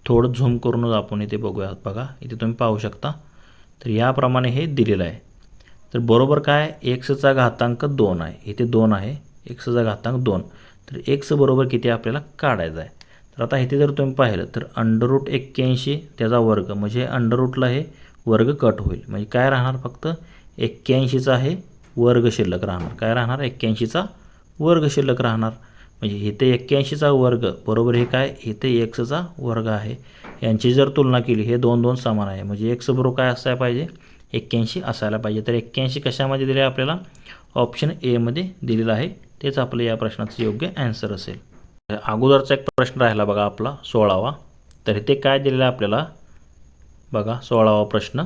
थोडं झूम करूनच आपण इथे बघूयात बघा, इथे तुम्ही पाहू शकता. तर याप्रमाणे हे दिलेलं आहे. तर बरोबर काय, एक्सचा घातांक 2 आहे, इथे 2 आहे, एक्सचा घातांक 2. तर एक्स बरोबर किती आपल्याला काढायचं आहे. तर आता इथे जर तुम्ही पाहिलं तर अंडर रूट 81 त्याचा वर्ग म्हणजे अंडर रूटला हे वर्ग कट होईल, म्हणजे काय राहणार, फक्त 81चा हे वर्ग शिल्लक राहणार. काय राहणार, 81चा वर्ग शिल्लक राहणार. म्हणजे इथे 81चा वर्ग बरोबर हे काय, इथे एक्सचा वर्ग आहे. यांची जर तुलना केली, हे 2 2 समान आहे, म्हणजे एक्स बरोबर काय असायला पाहिजे, 81 असायला पाहिजे. तर 81 कशामध्ये दिले आपल्याला, ऑप्शन एमध्ये दिलेलं आहे. तेच आपलं या प्रश्नाचं योग्य ॲन्सर असेल. अगोदरचा एक प्रश्न राहिला बघा आपला 16वा. तर इथे काय दिलेलं आहे आपल्याला बघा, 16वा प्रश्न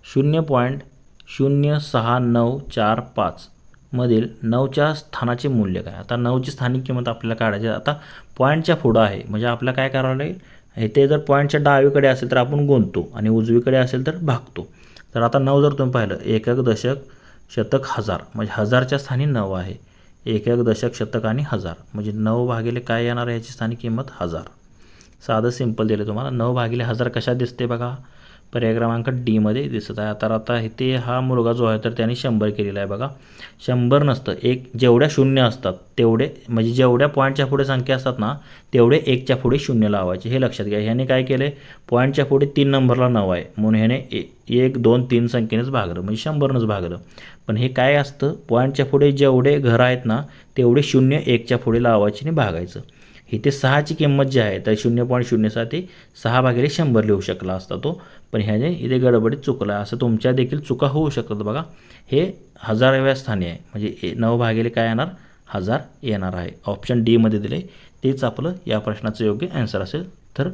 0.06945 मधील 9च्या स्थानाचे मूल्य काय. आता 9ची स्थानिक किंमत आपल्याला काढायची. आता पॉईंटच्या पुढं आहे, म्हणजे आपल्याला काय करावं लागेल, इथे जर पॉईंटच्या डावीकडे असेल तर आपण गुणतो आणि उजवीकडे असेल तर भागतो. तर आता 9 जर तुम्ही पाहिलं, एकक दशक शतक हजार, म्हणजे हजारच्या स्थानी 9 आहे. एकक दशक शतक आणि हजार, म्हणजे 9 भागिले काय येणार आहे, याची स्थानिक किंमत 1000. साधं सिंपल दिलं तुम्हाला. 9 भागिले 1000 कशात दिसते बघा, पर्याय क्रमांक डी दिसत आहे. आता इथे हा मुलगा जो आहे तर त्याने 100 केलेला आहे बघा. 100 नसतं, एक जेवढ्या शून्य असतात तेवढे, म्हणजे जेवढ्या पॉईंटच्या पुढे संख्या असतात ना तेवढे एकच्या पुढे शून्य लावायचे, हे लक्षात घ्या. ह्याने काय केले, पॉईंटच्या पुढे 3 नंबरला 9 आहे म्हणून ह्याने 1 2 3 संख्येनेच भागलं, म्हणजे 100नंच भागलं. पण हे काय असतं, पॉईंटच्या पुढे जेवढे घर आहेत ना तेवढे शून्य एकच्या पुढे लावायचे आणि भागायचं. इथे 6ची किंमत जी आहे तर 0.07 ते 6 भागिले 100 लिहू शकला असता तो, पण ह्याने इथे गडबडीत चुकला. असं तुमच्या देखील चुका होऊ शकतात बघा. हे 1000व्या स्थानी आहे, म्हणजे 9 भागिले काय येणार, 1000 येणार आहे. ऑप्शन डीमध्ये दिले, तेच आपलं या प्रश्नाचं योग्य ॲन्सर असेल. तर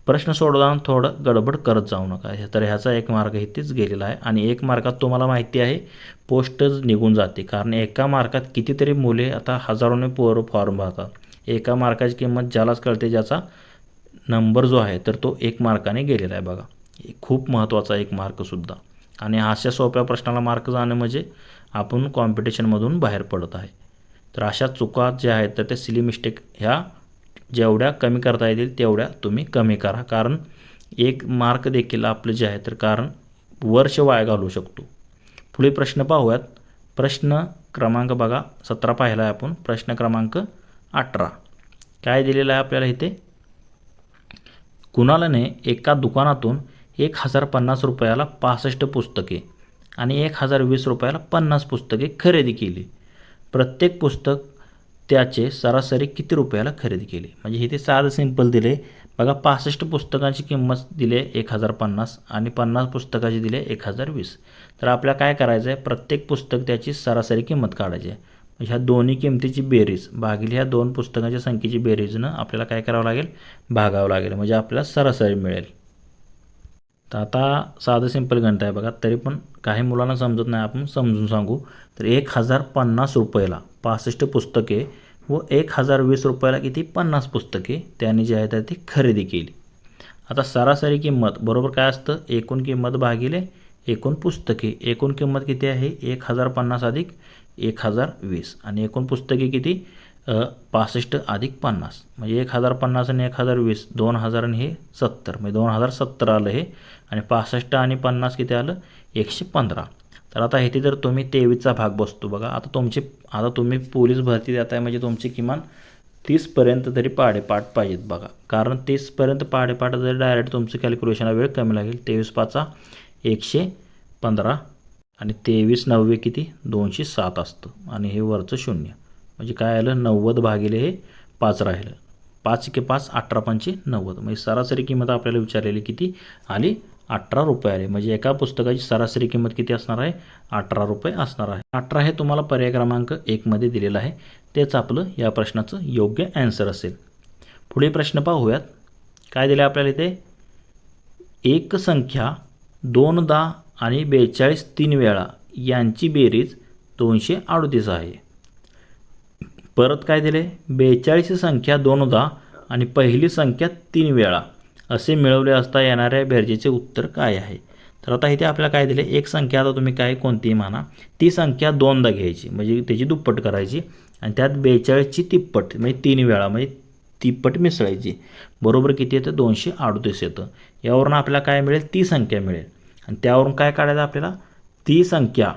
प्रश्न सोडवताना थोडं गडबड करत जाऊ नका. तर ह्याचा 1 मार्क इथेच गेलेला आहे आणि 1 मार्कात तुम्हाला माहिती आहे पोस्टच निघून जाते, कारण एका मार्कात कितीतरी मुले आता हजारोने पोरं फॉर्म भरतात. एका मार्काची किंमत ज्यालाच कळते, ज्याचा नंबर जो आहे तर तो 1 मार्काने गेलेला आहे बघा. खूप महत्त्वाचा 1 मार्कसुद्धा. आणि अशा सोप्या प्रश्नाला मार्क जाणं म्हणजे आपण कॉम्पिटिशनमधून बाहेर पडत आहे. तर अशा चुका ज्या आहेत तर त्या सिली मिस्टेक ह्या जेवढ्या कमी करता येतील तेवढ्या तुम्ही कमी करा, कारण 1 मार्क देखील आपलं जे आहे तर कारण वर्ष वाया घालवू शकतो. पुढे प्रश्न पाहूयात. प्रश्न क्रमांक बघा 17 पाहिला आहे आपण. प्रश्न क्रमांक 18 काय दिलेलं आहे आपल्याला इथे, कुणालने एका दुकानातून 1050 रुपयाला 65 पुस्तके आणि 1020 रुपयाला 50 पुस्तके खरेदी केली. प्रत्येक पुस्तक त्याचे सरासरी किती रुपयाला खरेदी केली. म्हणजे इथे साधं सिंपल दिले बघा. 65 पुस्तकांची किंमत दिले 1050 आणि 50 पुस्तकाची दिले 1020. तर आपल्याला काय करायचं आहे, प्रत्येक पुस्तक त्याची सरासरी किंमत काढायची आहे. ह्या दोन्ही किमतीची बेरीज भागिले ह्या 2 पुस्तकांच्या संख्येची बेरीजनं आपल्याला काय करावं लागेल, भागावं लागेल, म्हणजे आपल्याला सरासरी मिळेल. तर आता साधं सिंपल गणित आहे बघा, तरी पण काही मुलांना समजत नाही, आपण समजून सांगू. तर 1050 रुपयाला 65 पुस्तके व 1020 रुपयाला किती 50 पुस्तके त्याने जे आहे तर ती खरेदी केली. आता सरासरी किंमत बरोबर काय असतं, एकूण किंमत भागिले एकूण पुस्तके. एकूण किंमत किती आहे, 1050 अधिक 1020 आणि एकूण पुस्तके किती 65 अधिक 50, म्हणजे 1050 आणि 1020 2000 आणि हे 70, म्हणजे 2070 आलं हे. आणि 65 आणि 50 किती आलं 115. तर आता इथे जर तुम्ही 23चा भाग बसतो बघा. आता तुम्ही पोलीस भरती देत आहे, म्हणजे तुमचे किमान 30पर्यंत तरी पाडेपाठ पाहिजेत बघा, कारण 30पर्यंत पाडेपाठ जर डायरेक्ट तुमचं कॅल्क्युलेशनला वेळ कमी लागेल. 23 पाचा 115 आणि 23 9 किती 207 असतं आणि हे वरचं 0, म्हणजे काय आलं 90 भागिले हे 5 राहिलं. 5 के 5 18 पंचे 90, म्हणजे सरासरी किंमत आपल्याला विचारलेली किती आली 18 रुपये आले. म्हणजे एका पुस्तकाची सरासरी किंमत किती असणार आहे, 18 रुपये असणार आहे. 18 हे तुम्हाला पर्याय क्रमांक 1 दिलेलं आहे, तेच आपलं या प्रश्नाचं योग्य ॲन्सर असेल. पुढे प्रश्न पाहूयात. काय दिलं आपल्याला इथे, एक संख्या 2दा आणि 42 3 वेळा यांची बेरीज 238 आहे. परत काय दिले, 42 संख्या 2दा आणि पहिली संख्या 3 वेळा असे मिळवले असता येणाऱ्या बेरजेचे उत्तर काय आहे. तर आता इथे आपल्याला काय दिले, एक संख्या आता तुम्ही काय कोणतीही माना, ती संख्या दोनदा घ्यायची म्हणजे त्याची दुप्पट करायची आणि त्यात 42ची तिप्पट म्हणजे 3 वेळा म्हणजे तिप्पट मिसळायची. बरोबर किती येतं, 238 येतं. यावरून आपल्याला काय मिळेल, ती संख्या मिळेल आणि त्यावरून काय काढायचं आपल्याला, ती संख्या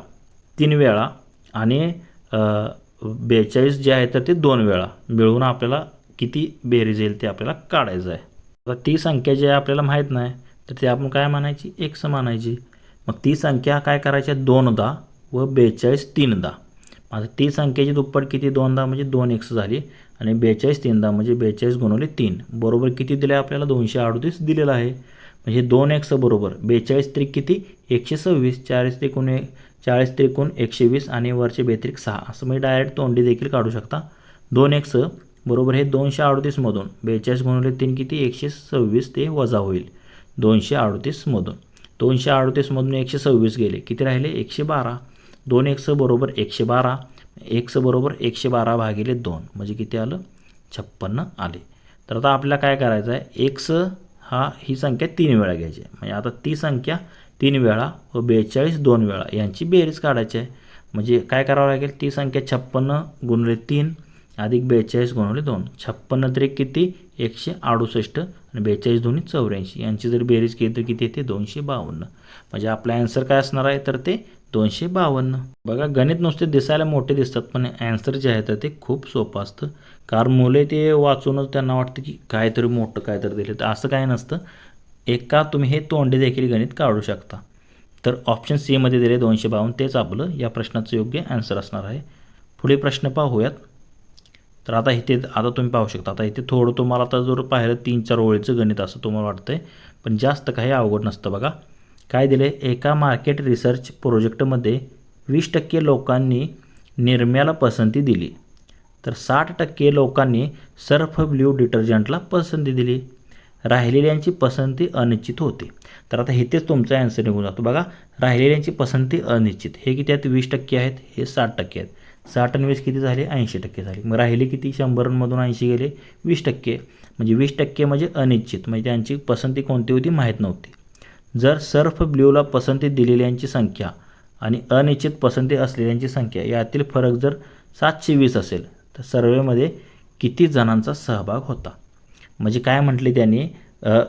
3 वेळा आणि 42 जे आहे तर ते 2 वेळा मिळून आपल्याला किती बेरीज येईल ते आपल्याला काढायचं आहे. आता ती संख्या जी आहे आपल्याला माहीत नाही तर ते आपण काय मानायची, एक्स मानायची. मग ती संख्या काय करायची, 2दा व 42 3दा. आता ती संख्येची दुप्पट किती, 2दा म्हणजे 2x झाली आणि 42 3दा म्हणजे 42 गुणिले 3 बरोबर किती दिलं आहे आपल्याला, 238 दिलेलं आहे. म्हणजे 2x बरोबर 42 त्रिक किती, 126, 40 त्रिकोण 120 आणि वरचे बेत्रिक 6 असं म्हणजे डायरेक्ट तोंडी देखील काढू शकता. 2x बरोबर हे 238मधून 42 गुणिले 3 किती, 126 ते वजा होईल 238मधून. 238मधून 126 गेले, किती राहिले, 112. 2x बरोबर 112, x बरोबर 112 भागिले 2 म्हणजे किती आलं, 56 आले. तर आता आपल्याला काय करायचं आहे, x ही संख्या 3 वेळा घ्यायची आहे. म्हणजे आता ती संख्या 3 वेळा व 42 2 वेळा यांची बेरीज काढायची आहे. म्हणजे काय करावं लागेल, ती संख्या 56 गुणिले 3 अधिक 42 गुणिले 2. 56 त्रिक किती, 168 आणि 42 दोन्ही 84 यांची जर बेरीज केली तर किती येते, 252. म्हणजे आपला ॲन्सर काय असणार आहे तर ते 252. बघा गणित नुसते दिसायला मोठे दिसतात पण ॲन्सर जे आहे तर ते खूप सोपं असतं. कारण मुले ते वाचूनच त्यांना वाटतं की काहीतरी मोठं काहीतरी दिलं, तर असं काय नसतं. एका तुम्ही हे तोंडी देखील गणित काढू शकता. तर ऑप्शन सी मध्ये दिले 252 तेच आपलं या प्रश्नाचं योग्य ॲन्सर असणार आहे. पुढे प्रश्न पाहूयात. तर आता तुम्ही पाहू शकता, आता इथे थोडं तुम्हाला आता जर पाहिलं 3-4 ओळीचं गणित असं तुम्हाला वाटतंय पण जास्त काही अवघड नसतं. बघा काय दिले, एका मार्केट रिसर्च प्रोजेक्टमध्ये 20% लोकांनी निरम्याला पसंती दिली तर 60% लोकांनी सर्फ ब्ल्यू डिटर्जंटला पसंती दिली. राहिलेल्यांची पसंती अनिश्चित होते. तर आता इथेच तुमचा ॲन्सर निघून जातो. बघा राहिलेल्यांची पसंती अनिश्चित, हे किती आहेत, 20% आहेत, हे 60% आहेत. 60 आणि 20 किती झाले, 80% झाले. मग राहिले किती, 100मधून 80 गेले, 20%. म्हणजे 20% म्हणजे अनिश्चित, म्हणजे त्यांची पसंती कोणती होती माहीत नव्हती. जर सर्फ ब्ल्यूला पसंती दिलेल्यांची संख्या आणि अनिश्चित पसंती असलेल्यांची संख्या यातील फरक जर 720 असेल तर सर्वेमध्ये किती जणांचा सहभाग होता. म्हणजे काय म्हटले त्यांनी,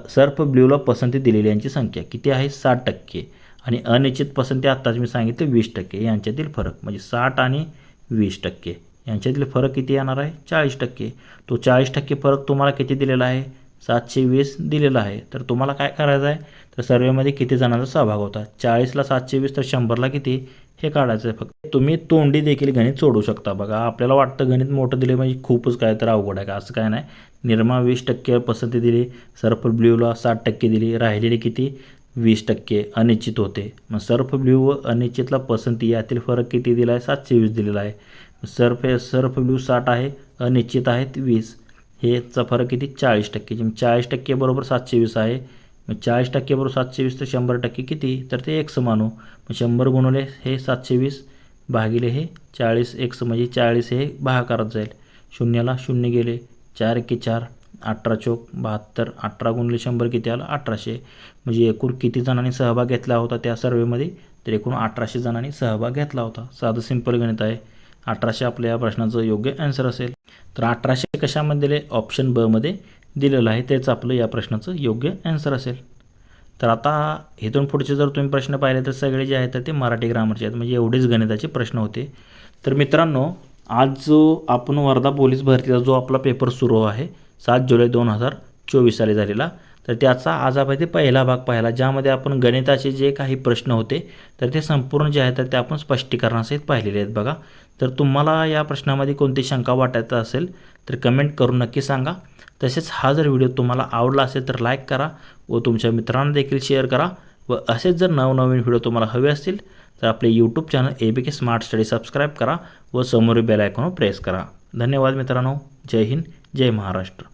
सर्फ ब्ल्यूला पसंती दिलेल्यांची संख्या किती आहे, 60% आणि अनिश्चित पसंती आत्ताच मी सांगितले 20% यांच्यातील फरक म्हणजे 60 आणि 20% यांच्यातील फरक किती येणार आहे, 40%. तो 40% फरक तुम्हाला किती दिलेला आहे, 720 दिलेला आहे. तर तुम्हाला काय करायचं आहे, तर सर्वेमध्ये किती जणांचा सहभाग होता, 40ला 720 तर 100ला किती हे काढायचं आहे. फक्त तुम्ही तोंडी देखील गणित सोडू शकता. बघा आपल्याला वाटतं गणित मोठं दिले म्हणजे खूपच काय तर अवघड आहे का, असं काय नाही. निरमा 20% पसंती दिली, सर्फ ब्ल्यूला 60% दिली, राहिलेले किती 20% अनिश्चित होते. मग सर्फ ब्ल्यू व अनिश्चितला पसंती यातील फरक किती दिला आहे, 720 दिलेला आहे. सर्फ ब्ल्यू 60 आहे, अनिश्चित आहेत 20, हेचा फरक किती 40%. 40% बरोबर 720 आहे. मग 40% बरोबर 720 तर 100% किती, तर ते x मानू. मग 100 गुणिले हे 720 भागिले हे 40 x म्हणजे 40 हे भागाकारात जाईल. शून्याला शून्य गेले, 4 × 4 18 चोक 72, 18 गुणिले 100 किती आलं, 1800. म्हणजे एकूण किती जणांनी सहभाग घेतला होता त्या सर्वेमध्ये, तर एकूण 1800 जणांनी सहभाग घेतला होता. साधं सिंपल गणित आहे. 1800 आपल्या या प्रश्नाचं योग्य ॲन्सर असेल. तर 1800 कशामध्ये दिले, ऑप्शन ब मध्ये दिलेलं आहे, तेच आपलं या प्रश्नाचं योग्य ॲन्सर असेल. तर आता इथून पुढचे जर तुम्ही प्रश्न पाहिले तर सगळे जे आहेत ते मराठी ग्रामरचे आहेत, म्हणजे एवढेच गणिताचे प्रश्न होते. तर मित्रांनो आज जो आपण वर्धा पोलीस भरतीचा जो आपला पेपर सुरू आहे 7 जुलै 2024 साली झालेला, तर त्याचा आज आपण ते पहिला भाग पाहिला, ज्यामध्ये आपण गणिताचे जे काही प्रश्न होते तर ते संपूर्ण जे आहेत ते आपण स्पष्टीकरणासहित पाहिलेले आहेत. बघा तर तुम्हाला या प्रश्नामध्ये कोणती शंका वाटत असेल तर कमेंट करून नक्की सांगा. तसेच हा जर व्हिडिओ तुम्हाला आवडला असेल तर लाईक करा व तुमच्या मित्रांना देखील शेअर करा. व असेच जर नवनवीन व्हिडिओ तुम्हाला हवे असतील तर आपले YouTube channel ABK smart study subscribe करा व समोरील बेल आयकॉन प्रेस करा. धन्यवाद मित्रांनो. जय हिंद, जय महाराष्ट्र.